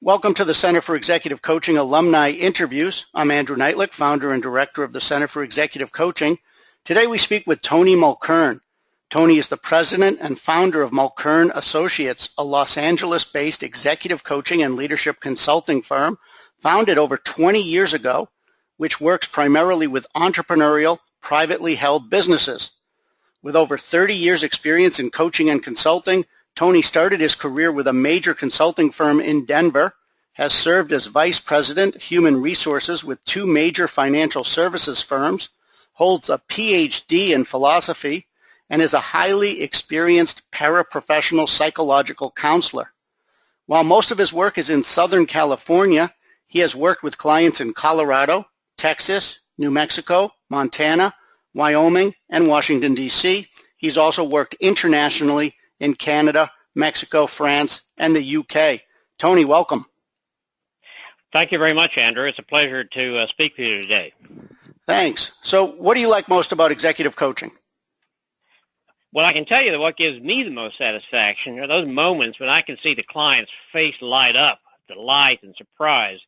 Welcome to the Center for Executive Coaching Alumni Interviews. I'm Andrew Neitlich, founder and director of the Center for Executive Coaching. Today we speak with Tony Mulkern. Tony is the president and founder of Mulkern Associates, a Los Angeles-based executive coaching and leadership consulting firm founded over 20 years ago, which works primarily with entrepreneurial, privately held businesses. With over 30 years experience in coaching and consulting, Tony started his career with a major consulting firm in Denver, has served as vice president, human resources with two major financial services firms, holds a PhD in philosophy, and is a highly experienced paraprofessional psychological counselor. While most of his work is in Southern California, he has worked with clients in Colorado, Texas, New Mexico, Montana, Wyoming, and Washington, D.C. He's also worked internationally in Canada, Mexico, France, and the UK. Tony, welcome. Thank you very much, Andrew. It's a pleasure to speak with you today. Thanks. So what do you like most about executive coaching? Well, I can tell you that what gives me the most satisfaction are those moments when I can see the client's face light up, delight and surprise,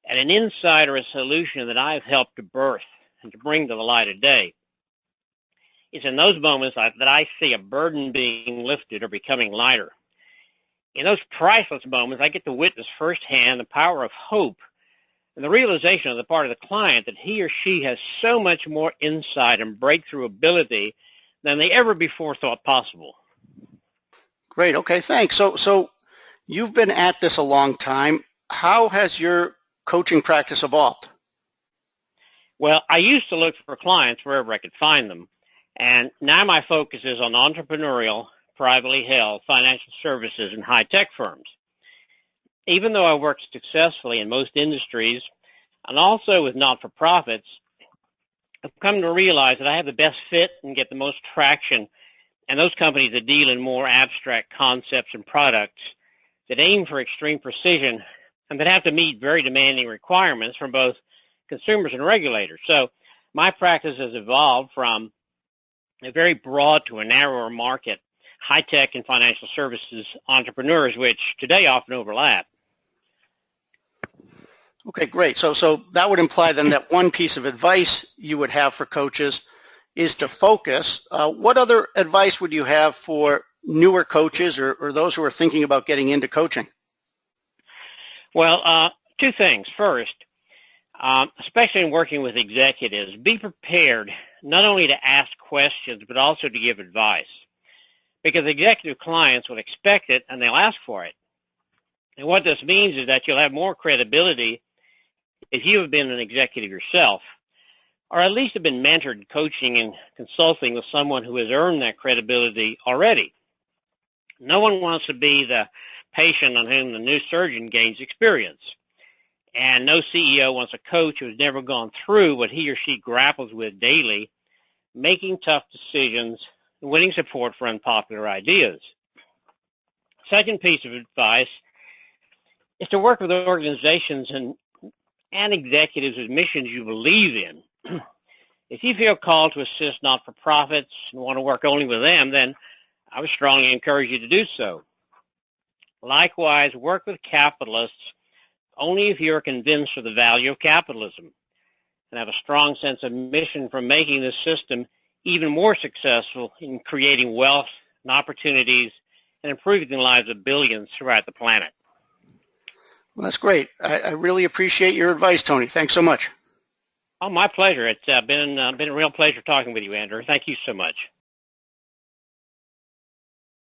at an insight or a solution that I've helped to birth and to bring to the light of day. It's in those moments that I see a burden being lifted or becoming lighter. In those priceless moments, I get to witness firsthand the power of hope and the realization on the part of the client that he or she has so much more insight and breakthrough ability than they ever before thought possible. Great. Okay, thanks. So you've been at this a long time. How has your coaching practice evolved? Well, I used to look for clients wherever I could find them. And now my focus is on entrepreneurial, privately held financial services and high-tech firms. Even though I work successfully in most industries and also with not-for-profits, I've come to realize that I have the best fit and get the most traction and those companies that deal in more abstract concepts and products that aim for extreme precision and that have to meet very demanding requirements from both consumers and regulators. So my practice has evolved from a very broad to a narrower market, high-tech and financial services entrepreneurs, which today often overlap. Okay, great. So that would imply then that one piece of advice you would have for coaches is to focus. What other advice would you have for newer coaches or those who are thinking about getting into coaching? Well, two things. First, especially in working with executives, be prepared not only to ask questions, but also to give advice. Because executive clients will expect it and they'll ask for it. And what this means is that you'll have more credibility if you have been an executive yourself, or at least have been mentored coaching and consulting with someone who has earned that credibility already. No one wants to be the patient on whom the new surgeon gains experience. And no CEO wants a coach who has never gone through what he or she grapples with daily, making tough decisions, and winning support for unpopular ideas. Second piece of advice is to work with organizations and executives with missions you believe in. If you feel called to assist not-for-profits and want to work only with them, then I would strongly encourage you to do so. Likewise, work with capitalists only if you are convinced of the value of capitalism and have a strong sense of mission for making this system even more successful in creating wealth and opportunities and improving the lives of billions throughout the planet. Well, that's great. I really appreciate your advice, Tony. Thanks so much. Oh, my pleasure. It's been a real pleasure talking with you, Andrew. Thank you so much.